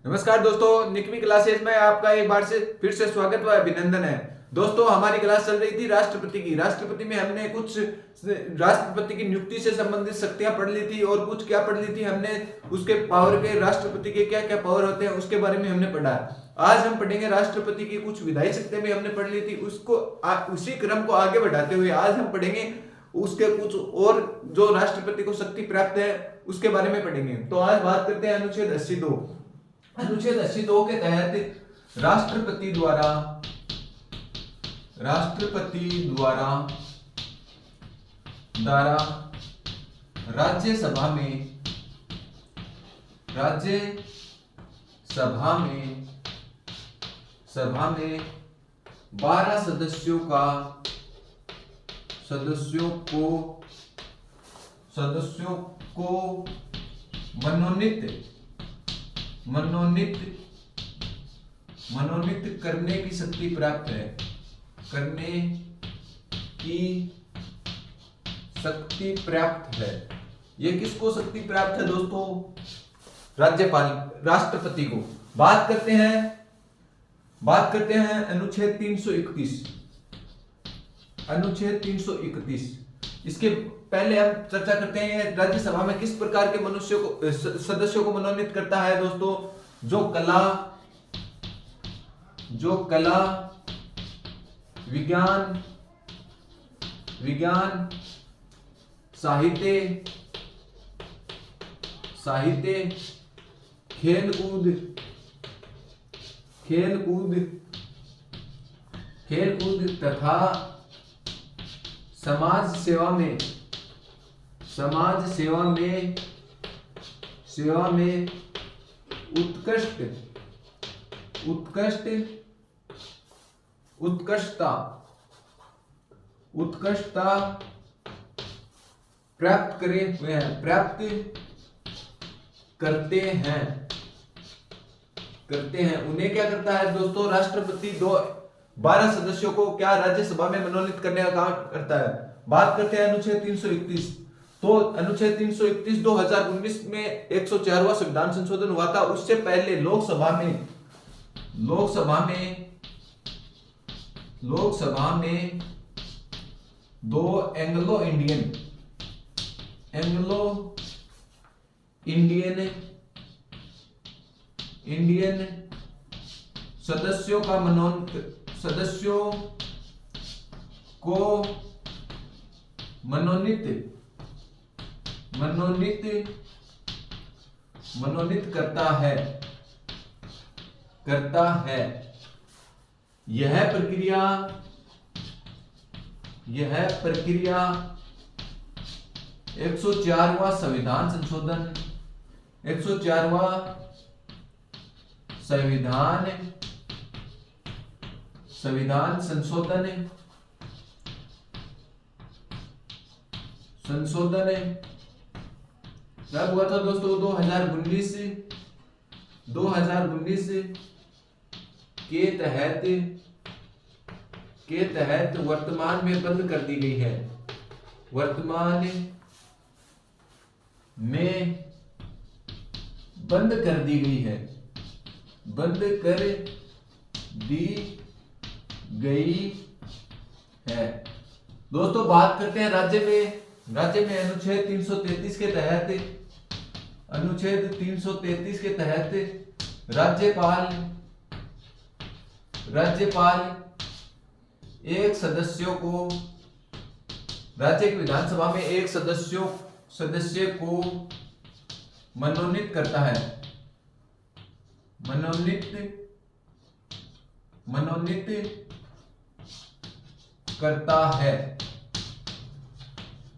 नमस्कार दोस्तों, निकमी क्लासेस में आपका एक बार से फिर से स्वागत व अभिनंदन है। दोस्तों, हमारी क्लास चल रही थी राष्ट्रपति की। राष्ट्रपति में हमने कुछ राष्ट्रपति की नियुक्ति से संबंधित शक्तियां पढ़ ली थी और कुछ क्या पढ़ ली थी हमने, उसके पावर के, राष्ट्रपति के क्या क्या पावर होते हैं उसके बारे में हमने पढ़ा। आज हम पढ़ेंगे राष्ट्रपति की कुछ विधायी शक्तियां भी हमने पढ़ ली थी, उसको उसी क्रम को आगे बढ़ाते हुए आज हम पढ़ेंगे उसके कुछ और जो राष्ट्रपति को शक्ति प्राप्त है उसके बारे में पढ़ेंगे। तो आज बात करते हैं अनुच्छेद 82। अनुच्छेद 82 के तहत राष्ट्रपति द्वारा राज्यसभा में 12 सदस्यों को मनोनीत करने की शक्ति प्राप्त है। ये किसको शक्ति प्राप्त है दोस्तों? राष्ट्रपति को। बात करते हैं अनुच्छेद 331। इसके पहले हम चर्चा करते हैं राज्यसभा में किस प्रकार के सदस्यों को मनोनीत करता है दोस्तों। जो कला विज्ञान साहित्य खेलकूद तथा समाज सेवा में उत्कृष्टता प्राप्त करते हैं। उन्हें क्या करता है दोस्तों? राष्ट्रपति 12 सदस्यों को क्या राज्यसभा में मनोनीत करने का काम करता है। बात करते हैं अनुच्छेद 331। तो अनुच्छेद 331 2019 में 104वां संविधान संशोधन हुआ था। उससे पहले लोकसभा में दो एंग्लो इंडियन सदस्यों को मनोनीत करता है। यह प्रक्रिया 104वां संविधान संशोधन कब हुआ था दोस्तों? 2019 के तहत वर्तमान में बंद कर दी गई है। बंद कर दी गई है दोस्तों। बात करते हैं राज्य में अनुच्छेद 333 के तहत राज्यपाल एक सदस्यों को राज्य की विधानसभा में एक सदस्य को मनोनीत करता है।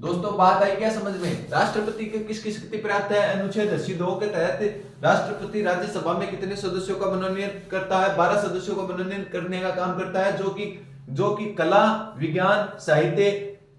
दोस्तों, बात आई क्या समझ में? राष्ट्रपति के किसकी शक्ति प्राप्त है? अनुच्छेद 82 के तहत राष्ट्रपति राज्यसभा में कितने सदस्यों का मनोनीत करता है? 12 सदस्यों को मनोनीत करने का काम करता है, जो कि कला विज्ञान साहित्य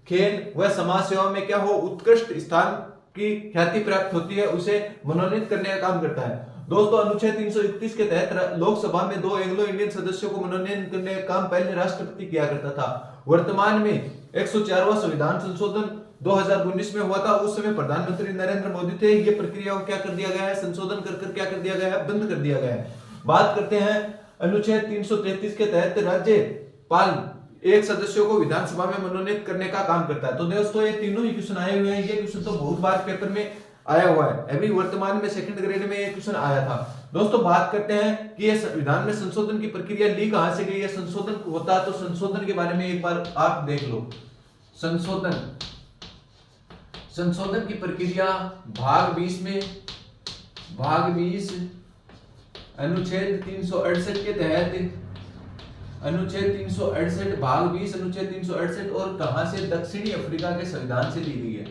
खेल व समाज सेवा में क्या हो, उत्कृष्ट स्थान की ख्याति प्राप्त होती है, उसे मनोनीत करने का काम करता है। दोस्तों, अनुच्छेद 331 के तहत लोकसभा में 2 एंग्लो इंडियन सदस्यों को मनोनीत करने का काम पहले राष्ट्रपति किया करता था। वर्तमान में 104वां संविधान संशोधन 2019 में हुआ था। उस समय प्रधानमंत्री नरेंद्र मोदी थे। ये प्रक्रिया को क्या कर दिया गया है, संशोधन कर क्या कर दिया गया है, बंद कर दिया गया है। बात करते हैं अनुच्छेद 333 के तहत राज्यपाल एक सदस्यों को विधानसभा में मनोनीत करने का काम करता है। तो दोस्तों ये तीनों ही क्वेश्चन आए हुए हैं। ये क्वेश्चन तो बहुत बार पेपर में आया हुआ है, अभी वर्तमान में सेकंड ग्रेड में ये क्वेश्चन आया था। दोस्तों बात करते हैं कि ये संविधान में संशोधन की प्रक्रिया ली कहां से गई है। संशोधन होता है तो संशोधन के बारे में एक बार आप देख लो। संशोधन की प्रक्रिया भाग 20 में, भाग 20 अनुच्छेद 368 के तहत, अनुच्छेद 368 भाग 20 अनुच्छेद 368 और कहां से, दक्षिणी अफ्रीका के संविधान से ली गई है।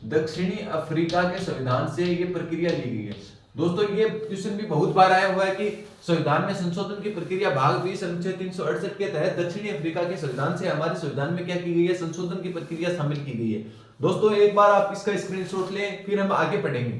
दक्षिणी अफ्रीका के संविधान से ये प्रक्रिया ली गई है। दोस्तों ये क्वेश्चन भी बहुत बार आया हुआ है कि संविधान में संशोधन की प्रक्रिया भाग 20 अनुच्छेद 368 के तहत दक्षिणी अफ्रीका के संविधान से हमारे संविधान में क्या की गई है, संशोधन की प्रक्रिया शामिल की गई है। दोस्तों एक बार आप इसका स्क्रीनशॉट लें, फिर हम आगे पढ़ेंगे।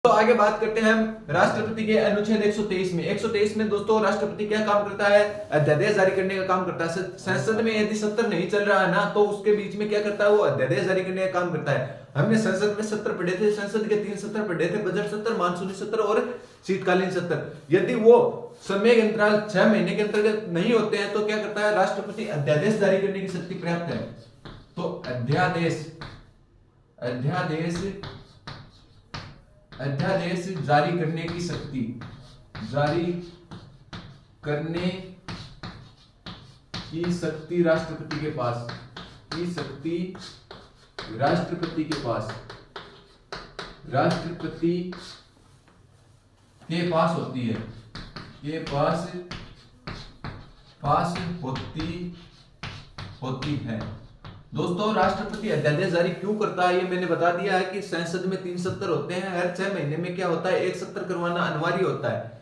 तो आगे बात करते हैं हम राष्ट्रपति के अनुच्छेद 123 में। 123 में दोस्तों राष्ट्रपति क्या काम करता है, अध्यादेश जारी करने का काम करता है। संसद में यदि सत्र नहीं चल रहा है ना, तो उसके बीच में क्या करता है, वो अध्यादेश जारी करने का काम करता है। हमने संसद में सत्र पढ़े थे, संसद के 3 सत्र पढ़े थे, बजट सत्र, मानसूनी सत्र और शीतकालीन सत्र। यदि वो समय अंतराल 6 महीने के अंतर्गत नहीं होते हैं तो क्या करता है, राष्ट्रपति अध्यादेश जारी करने की शक्ति प्राप्त है। तो अध्यादेश जारी करने की शक्ति, जारी करने की शक्ति राष्ट्रपति के पास, की शक्ति राष्ट्रपति के पास, राष्ट्रपति के पास होती है, के पास होती है। दोस्तों राष्ट्रपति अध्यादेश जारी क्यों करता है, ये मैंने बता दिया है कि संसद में 3 सत्र होते हैं, हर 6 महीने में क्या होता है, एक सत्र करवाना अनिवार्य होता है।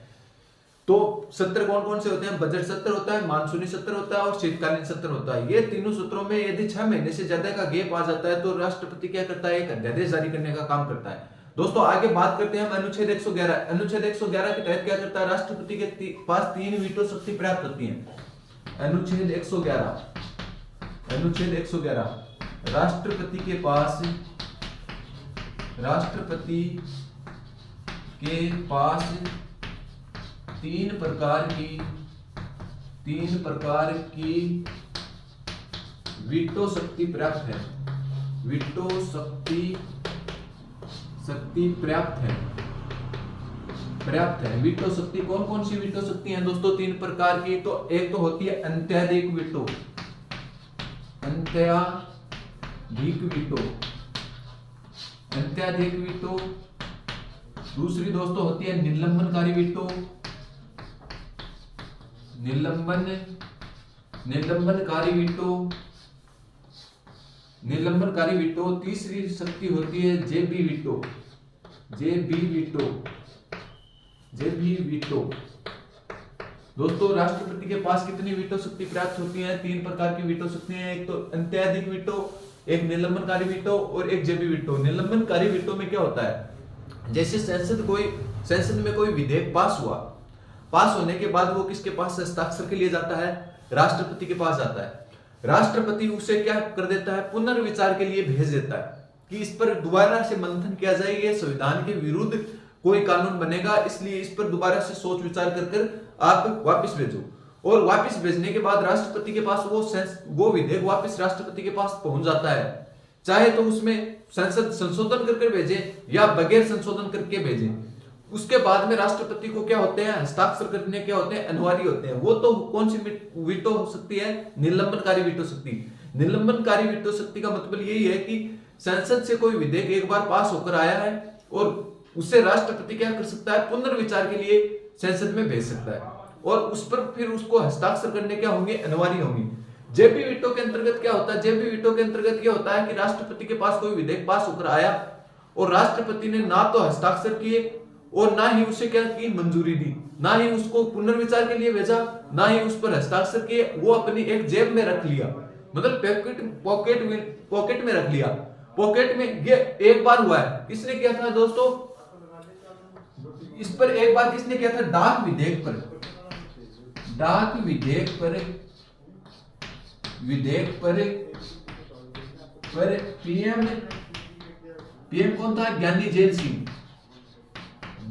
तो सत्र कौन कौन से होते हैं, बजट सत्र होता है, मानसूनी सत्र होता है और शीतकालीन सत्र होता है। ये तीनों सत्रों में यदि 6 महीने से ज्यादा का गैप आ जाता है तो राष्ट्रपति क्या करता है, एक अध्यादेश जारी करने का काम करता है। दोस्तों आगे बात करते हैं हम अनुच्छेद 111। अनुच्छेद 111 के तहत क्या करता है, राष्ट्रपति के पास 3 वीटो शक्ति प्राप्त होती है। अनुच्छेद 111 राष्ट्रपति के पास 3 प्रकार की वीटो शक्ति प्राप्त है। वीटो शक्ति प्राप्त है। वीटो शक्ति कौन कौन सी वीटो शक्ति है दोस्तों, 3 प्रकार की। तो एक तो होती है अत्यधिक वीटो, अत्यधिक वीटो। दूसरी दोस्तों होती है निलंबनकारी वीटो, निलंबनकारी वीटो। तीसरी शक्ति होती है जेबी वीटो। दोस्तों राष्ट्रपति के पास कितनी वीटो शक्ति प्राप्त होती है, 3 प्रकार की वीटो शक्ति है। एक तो अत्यधिक वीटो, एक निलंबनकारी वीटो और एक जेबी वीटो। निलंबनकारी वीटो में क्या होता है, जैसे संसद में कोई विधेयक पास होने के बाद वो किसके पास हस्ताक्षर के लिए जाता है, राष्ट्रपति के पास जाता है। राष्ट्रपति उसे क्या कर देता है, पुनर्विचार के लिए भेज देता है कि इस पर दोबारा से मंथन किया जाए, ये संविधान के विरुद्ध कोई कानून बनेगा, इसलिए इस पर दोबारा से सोच विचार कर आप वापस भेजो। और वापस भेजने के बाद राष्ट्रपति के पास वो विधेयक वापस राष्ट्रपति के पास पहुंच जाता है। चाहे तो उसमें संसद संशोधन करके भेजे या बगैर संशोधन करके भेजे, उसके बाद में राष्ट्रपति को क्या होते हैं, हस्ताक्षर करने क्या होते हैं, अनिवार्य होते हैं। वो तो कौन सी वीटो हो सकती है, निलंबनकारी वीटो शक्ति। निलंबनकारी वीटो शक्ति का मतलब यही है कि संसद से कोई विधेयक एक बार पास होकर आया है और उससे राष्ट्रपति क्या कर सकता है, पुनर्विचार के लिए संसद में भेज सकता है और उस पर फिर उसको हस्ताक्षर करने क्या होंगे, अनिवार्य होंगे। जेपी वीटो के अंतर्गत क्या होता है, जेपी वीटो के अंतर्गत क्या होता है कि राष्ट्रपति के पास कोई विधेयक पास होकर आया और राष्ट्रपति ने ना तो हस्ताक्षर किए और ना ही उसे क्या की मंजूरी दी, ना ही उसको पुनर्विचार के लिए भेजा, ना ही उस पर हस्ताक्षर किए, वो अपनी एक जेब में रख लिया, मतलब पॉकेट में रख लिया। पॉकेट में ये एक बार हुआ है, किसने किया था दोस्तों, इस पर एक बार किसने किया था, डाक विधेयक पर विधेयक पर पीएम कौन था? ज्ञानी जेल सिंह।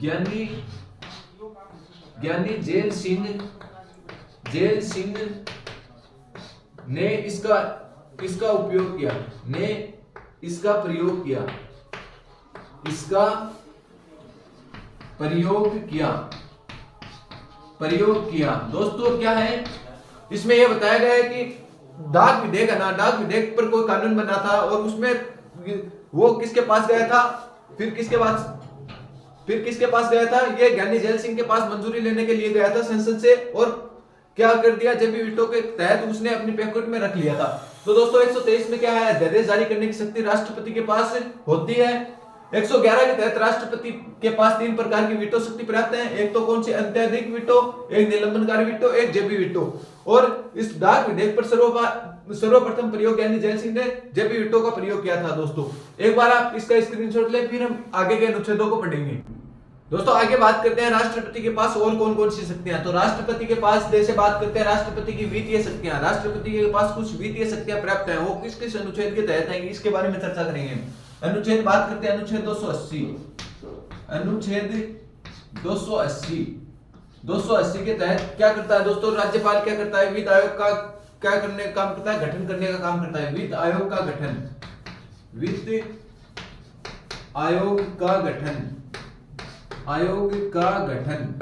ज्ञानी जेल सिंह ने इसका उपयोग किया, ने इसका प्रयोग किया। दोस्तों क्या है इसमें यह बताया गया है कि डाक विधेयक है ना, डाक विधेयक पर कोई कानून बना था और उसमें वो किसके पास गया था? फिर किसके पास गया था? ये ज्ञानी जेल सिंह के पास मंजूरी लेने के लिए गया था संसद से, और क्या कर दिया? जेबी वीटो के तहत उसने अपनी पैकेट में रख लिया था। तो दोस्तों 123 में क्या है? अध्यादेश जारी करने की शक्ति राष्ट्रपति के पास होती है। 111 के तहत राष्ट्रपति के पास 3 प्रकार की वीटो शक्ति प्राप्त है। एक तो कौन सी? अत्यधिक वीटो, एक निलंबनकारी वीटो, एक जेबी वीटो। और इस डाक विधेयक पर सर्वप्रथम प्रयोग ज्ञानी जेल सिंह ने जेबी वीटो का प्रयोग किया था। दोस्तों एक बार आप इसका स्क्रीनशॉट ले, फिर हम आगे के अनुच्छेदों को पढ़ेंगे। दोस्तों आगे बात करते हैं राष्ट्रपति के पास और कौन कौन सी शक्तियां। तो राष्ट्रपति के पास जैसे बात करते हैं राष्ट्रपति की वित्तीय शक्तियां। राष्ट्रपति के पास कुछ वित्तीय शक्तियां प्राप्त हैं, वो किस किस अनुच्छेद के तहत हैं इसके बारे में चर्चा करेंगे। अनुच्छेद बात करते हैं अनुच्छेद 280। अनुच्छेद 280 के तहत क्या करता है दोस्तों? राज्यपाल क्या करता है? वित्त आयोग का क्या करने का काम करता है? गठन करने का काम करता है। वित्त आयोग का गठन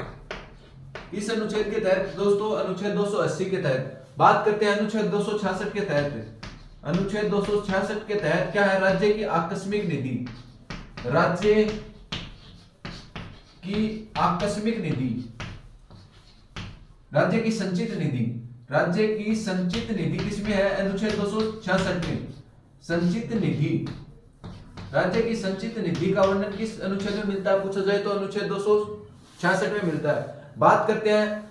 इस अनुच्छेद के तहत दोस्तों, अनुच्छेद 280 के तहत बात करते हैं। अनुच्छेद 266 के तहत, अनुच्छेद 266 के तहत क्या है? राज्य की आकस्मिक निधि, राज्य की आकस्मिक निधि, राज्य की संचित निधि, राज्य की संचित निधि किसमें है? अनुच्छेद 266 में। संचित निधि, राज्य की संचित निधि का वर्णन किस अनुच्छेद में मिलता है पूछा जाए तो अनुच्छेद 266 में मिलता है। बात करते हैं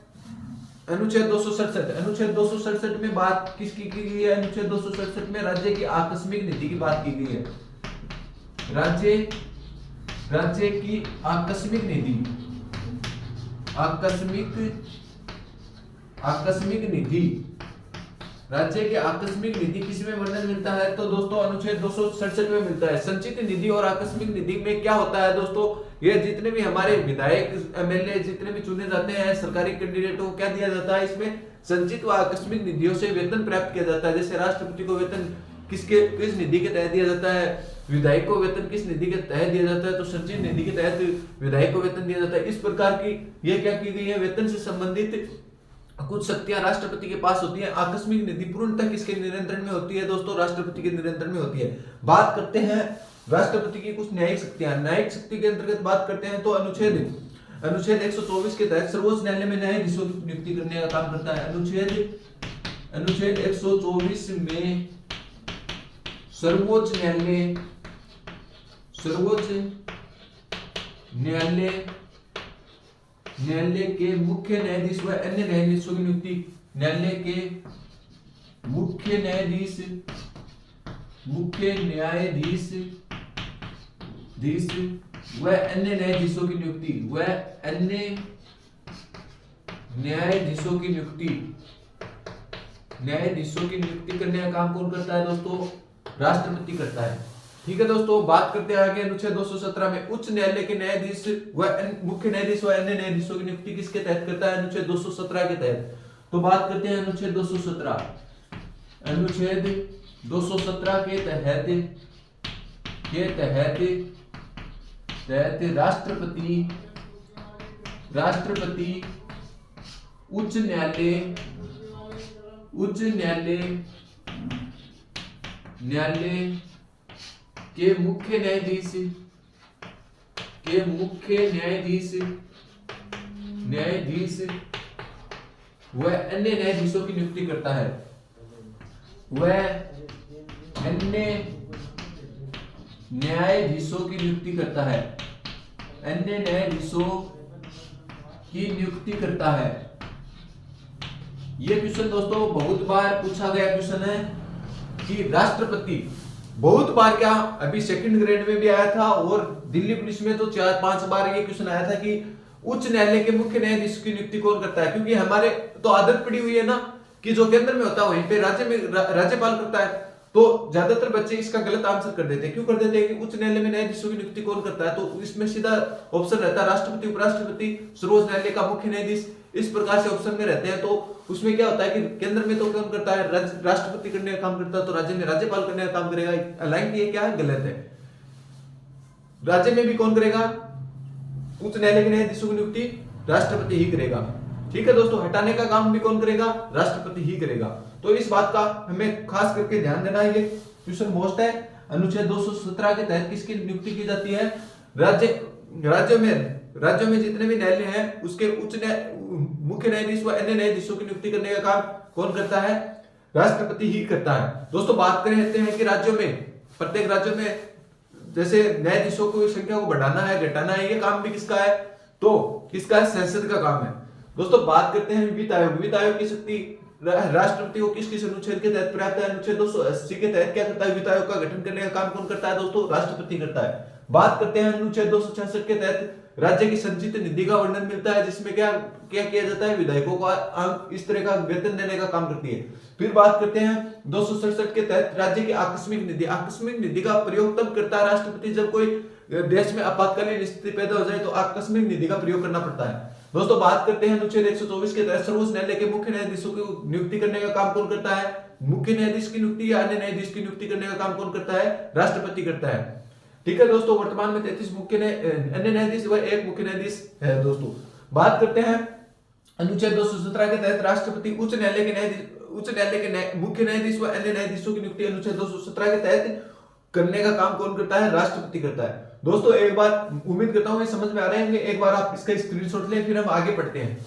अनुच्छेद 267। अनुच्छेद 267 में बात किसकी की गई है? अनुच्छेद 267 में राज्य की आकस्मिक निधि की बात की गई है। राज्य की आकस्मिक निधि, आकस्मिक निधि, राज्य के आकस्मिक निधि किसमें वर्णन मिलता है? तो दोस्तों अनुच्छेद 267 में मिलता है। संचित निधि और आकस्मिक निधि में क्या होता है दोस्तों? ये जितने भी हमारे विधायक, एमएलए जितने भी चुने जाते हैं, सरकारी कैंडिडेटों को क्या दिया जाता है? इसमें संचित व आकस्मिक निधियों से वेतन प्राप्त किया जाता है। जैसे राष्ट्रपति को वेतन किस निधि के तहत दिया जाता है, विधायक को वेतन किस निधि के तहत दिया जाता है? तो संचित निधि के तहत विधायक को वेतन दिया जाता है। इस प्रकार की ये क्या की गई है? वेतन से संबंधित कुछ शक्तियां राष्ट्रपति के पास होती है। आकस्मिक निधि पूर्णतः किसके नियंत्रण में होती है दोस्तों? राष्ट्रपति के नियंत्रण में होती है। बात करते हैं राष्ट्रपति की कुछ न्यायिक शक्तियां। न्यायिक शक्ति के अंतर्गत बात करते हैं तो अनुच्छेद 124 के तहत सर्वोच्च न्यायालय में न्यायाधीशों की नियुक्ति करने का काम करता है। अनुच्छेद 124 में सर्वोच्च न्यायालय के मुख्य न्यायाधीश व अन्य न्यायाधीशों की नियुक्ति, न्यायालय के मुख्य न्यायाधीश व अन्य न्यायाधीशों की नियुक्ति, न्यायाधीशों की नियुक्ति करने का काम कौन करता है दोस्तों? राष्ट्रपति करता है। ठीक है दोस्तों, बात करते हैं आगे अनुच्छेद 217 में उच्च न्यायालय के न्यायाधीश व मुख्य न्यायाधीश व अन्य न्यायाधीशों की नियुक्ति किसके तहत करता है? अनुच्छेद 217 के तहत। तो बात करते हैं अनुच्छेद 217 के तहत राष्ट्रपति उच्च न्यायालय के मुख्य न्यायाधीश व अन्य न्यायाधीशों की नियुक्ति करता है। ये क्वेश्चन दोस्तों बहुत बार पूछा गया क्वेश्चन है कि राष्ट्रपति बहुत बार, क्या अभी सेकंड ग्रेड में भी आया था और दिल्ली पुलिस में तो 4-5 बार ये क्वेश्चन आया था कि उच्च न्यायालय के मुख्य न्यायाधीश की नियुक्ति कौन करता है। क्योंकि हमारे तो आदत पड़ी हुई है ना कि जो केंद्र में होता है वहीं पे राज्य में राज्यपाल करता है। तो ज्यादातर बच्चे इसका गलत आंसर कर देते हैं। क्यों कर देते हैं कि उच्च न्यायालय में न्यायाधीशों की नियुक्ति कौन करता है, तो इसमें सीधा ऑप्शन रहता है राष्ट्रपति, उपराष्ट्रपति, सर्वोच्च न्यायालय का मुख्य न्यायाधीश, इस प्रकार से ऑप्शन में रहते हैं। तो उसमें क्या होता है कि केंद्र में तो कौन करता है, राष्ट्रपति करने का काम करता है, तो राज्य में राज्यपाल करने का काम करेगा। हालांकि ये क्या है, गलत है। राज्य में भी कौन करेगा, उच्च न्यायालय के न्यायाधीशों की नियुक्ति राष्ट्रपति ही करेगा। ठीक है दोस्तों, हटाने का काम भी कौन करेगा, राष्ट्रपति ही करेगा। तो इस बात का हमें खास करके ध्यान देना है, ये क्वेश्चन मोस्ट है। अनुच्छेद 217 के तहत किसकी नियुक्ति की जाती है, राज्यों में जितने भी न्यायालय हैं उसके मुख्य न्यायाधीश व अन्य न्यायाधीशों की नियुक्ति करने का काम कौन करता है, राष्ट्रपति ही करता है। दोस्तों बात करते हैं कि राज्यों में, प्रत्येक राज्यों में जैसे न्यायाधीशों की संख्या को बढ़ाना है घटाना है, ये काम भी किसका है, तो किसका है, संसद का काम है। दोस्तों बात करते हैं वित्त आयोग। वित्त आयोग की शक्ति राष्ट्रपति को किस किस अनुच्छेद के तहत प्राप्त है, अनुच्छेद 280 के तहत क्या करता है, वित्त आयोग का गठन करने का काम कौन करता है, दोस्तों राष्ट्रपति करता है। बात करते हैं अनुच्छेद 266 के तहत राज्य की संचित निधि का वर्णन मिलता है, जिसमें क्या क्या किया जाता है, विधायकों को इस तरह का वेतन देने का काम करती है। फिर बात करते हैं 267 के तहत राज्य की आकस्मिक निधि का प्रयोग तब करता है राष्ट्रपति जब कोई देश में आपातकालीन स्थिति पैदा हो जाए तो आकस्मिक निधि का प्रयोग करना पड़ता है। दोस्तों बात करते हैं अनुच्छेद 124 के तहत सर्वोच्च न्यायालय के मुख्य न्यायाधीशों की नियुक्ति करने का काम कौन करता है, मुख्य न्यायाधीश की नियुक्ति या अन्य न्यायाधीश की नियुक्ति करने का काम कौन करता है, राष्ट्रपति करता है। ठीक है दोस्तों, वर्तमान में 33 अन्य न्यायाधीश व 1 मुख्य न्यायाधीश है। दोस्तों बात करते हैं अनुच्छेद 217 के तहत राष्ट्रपति उच्च न्यायालय के मुख्य न्यायाधीश व अन्य न्यायाधीशों की नियुक्ति अनुच्छेद 217 के तहत करने का काम कौन करता है, राष्ट्रपति करता है। दोस्तों एक बार उम्मीद करता हूं ये समझ में आ रहे होंगे, एक बार आप इसका स्क्रीनशॉट लें, फिर हम आगे बढ़ते हैं।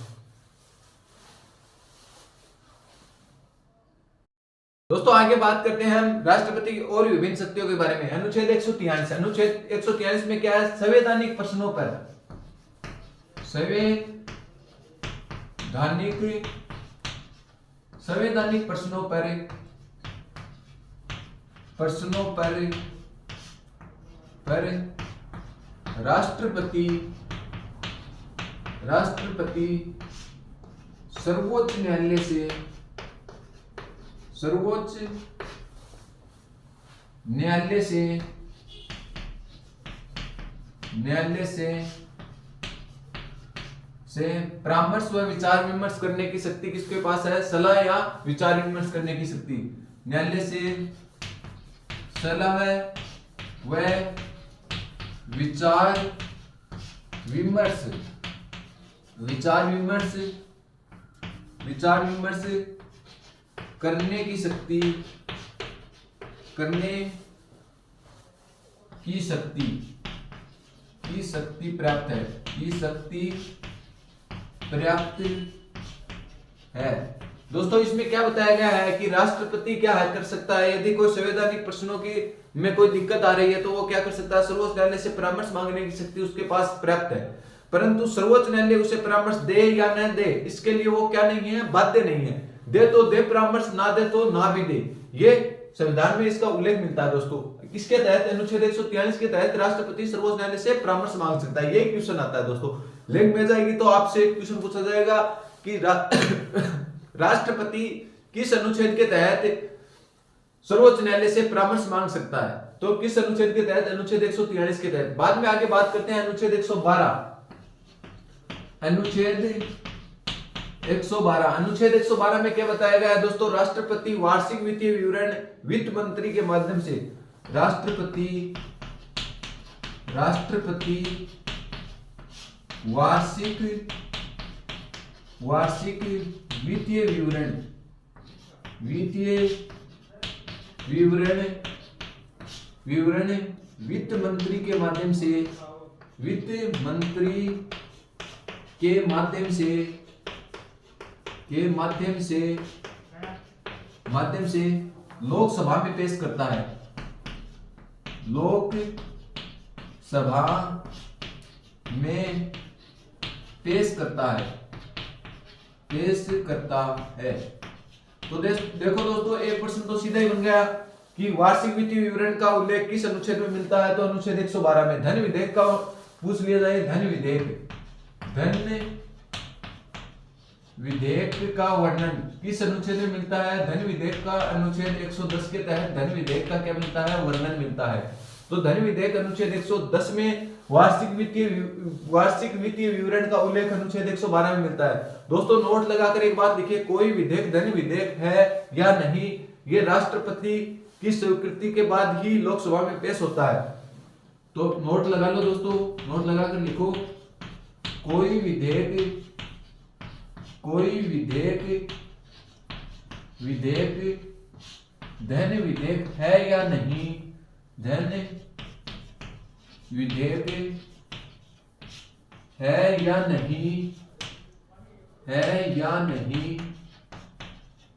दोस्तों आगे बात करते हैं हम राष्ट्रपति की और विभिन्न शक्तियों के बारे में। अनुच्छेद 143 में क्या है, संवैधानिक प्रश्नों पर राष्ट्रपति सर्वोच्च न्यायालय से परामर्श व विचार विमर्श करने की शक्ति किसके पास है, सलाह या विचार विमर्श करने की शक्ति न्यायालय से सलाह व विचार विमर्श करने की शक्ति पर्याप्त है। दोस्तों इसमें क्या बताया गया है कि राष्ट्रपति क्या है कर सकता है, यदि कोई संवैधानिक प्रश्नों की में कोई दिक्कत आ रही है तो वो क्या कर सकता है, सर्वोच्च न्यायालय से परामर्श मांगने की शक्ति उसके पास पर्याप्त है। परंतु सर्वोच्च न्यायालय उसे परामर्श दे या न दे, इसके लिए वो क्या नहीं है, बाध्य नहीं है। दे तो दे परामर्श, ना दे तो ना भी दे, ये संविधान में इसका उल्लेख मिलता है। दोस्तों किसके तहत, अनुच्छेद 143 के तहत राष्ट्रपति सर्वोच्च न्यायालय से परामर्श मांग सकता है। यही क्वेश्चन आता है दोस्तों, लिंक में जाएगी तो आपसे एक क्वेश्चन पूछा जाएगा कि राष्ट्रपति किस अनुच्छेद के तहत सर्वोच्च न्यायालय से परामर्श मांग सकता है, तो किस अनुच्छेद के तहत, अनुच्छेद 143 के तहत। बाद में आगे बात करते हैं अनुच्छेद 112 में क्या बताया गया है दोस्तों, राष्ट्रपति वार्षिक वित्तीय विवरण वित्त मंत्री के माध्यम से राष्ट्रपति वार्षिक वित्तीय विवरण वित्त मंत्री के माध्यम से लोकसभा में पेश करता है। लोकसभा में पेश करता है। तो देखो दोस्तों, एक प्रश्न तो सीधा ही बन गया कि वार्षिक वित्तीय विवरण का उल्लेख किस अनुच्छेद में मिलता है, तो अनुच्छेद 112 में। धन विधेयक का पूछ लिया जाए, धन विधेयक का वर्णन किस अनुच्छेद में मिलता है? धन विधेयक का अनुच्छेद 110 के तहत धन विधेयक का क्या मिलता है? वर्णन मिलता है। तो धन विधेयक अनुच्छेद 110 में वार्षिक वित्तीय विवरण का उल्लेख अनुच्छेद 112 में मिलता है। दोस्तों नोट लगाकर एक बात लिखिए, कोई विधेयक धन विधेयक है या नहीं, ये राष्ट्रपति की स्वीकृति के बाद ही लोकसभा में पेश होता है। तो नोट लगा लो दोस्तों, नोट लगाकर लिखो, कोई विधेयक धन विधेयक है या नहीं, धन विधेयक है या नहीं,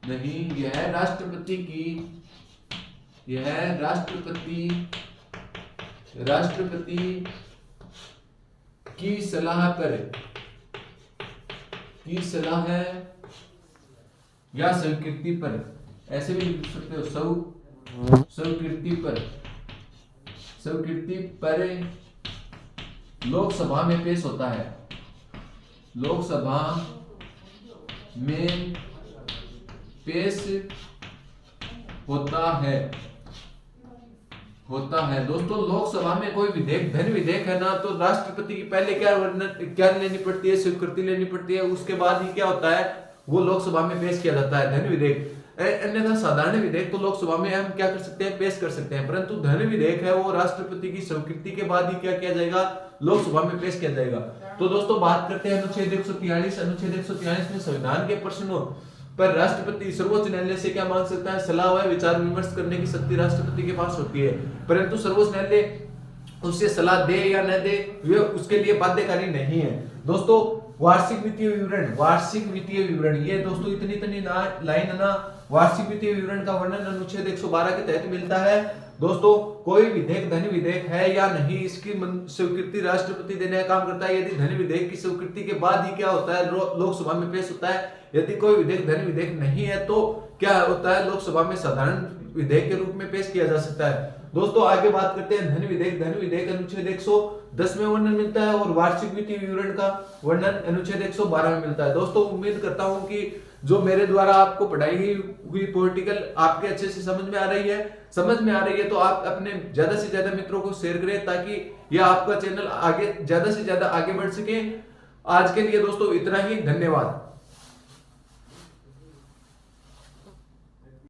यह राष्ट्रपति की सलाह या स्वीकृति पर, ऐसे भी लिख सकते हो, स्वीकृति पर लोकसभा में पेश होता है, लोकसभा में पेश होता है। दोस्तों लोकसभा में कोई विधेयक धन विधेयक है ना, तो राष्ट्रपति की पहले क्या लेनी पड़ती है? स्वीकृति लेनी पड़ती है, उसके बाद ही क्या होता है? वो लोकसभा में पेश किया जाता है धन विधेयक। अन्यथा साधारण विधेयक तो लोकसभा में हम क्या कर सकते हैं? पेश कर सकते हैं, परंतु धन विधेयक है वो राष्ट्रपति की स्वीकृति के बाद ही क्या किया जाएगा? लोकसभा में पेश किया जाएगा। तो दोस्तों बात करते हैं अनुच्छेद 143। अनुच्छेद 143 में संविधान के प्रश्नों पर राष्ट्रपति सर्वोच्च न्यायालय से क्या मांग सकता है? सलाह व विचार विमर्श करने की शक्ति राष्ट्रपति के पास होती है, परंतु सर्वोच्च न्यायालय उससे सलाह दे या न दे वे उसके लिए बाध्यकारी नहीं है। दोस्तों वार्षिक वित्तीय विवरण, ये दोस्तों इतनी लाइन ना, वार्षिक वित्तीय विवरण का वर्णन अनुच्छेद 112 के तहत मिलता है। दोस्तों कोई विधेयक धन विधेयक है या नहीं, इसकी स्वीकृति राष्ट्रपति देने का काम करता है। यदि धन विधेयक की स्वीकृति के बाद ही क्या होता है? लोकसभा में पेश होता है। यदि कोई विधेयक धन विधेयक नहीं है तो क्या होता है? लोकसभा में साधारण विधेयक के रूप में पेश किया जा सकता है। दोस्तों आगे बात करते हैं धन विधेयक अनुच्छेद 110 में वर्णन मिलता है और वार्षिक वित्तीय विवरण का वर्णन अनुच्छेद 112 में मिलता है। दोस्तों उम्मीद करता हूं कि जो मेरे द्वारा आपको पढ़ाई हुई पॉलिटिकल आपके अच्छे से समझ में आ रही है तो आप अपने ज्यादा से ज्यादा मित्रों को शेयर करें ताकि यह आपका चैनल आगे ज्यादा से ज्यादा आगे बढ़ सके। आज के लिए दोस्तों इतना ही, धन्यवाद।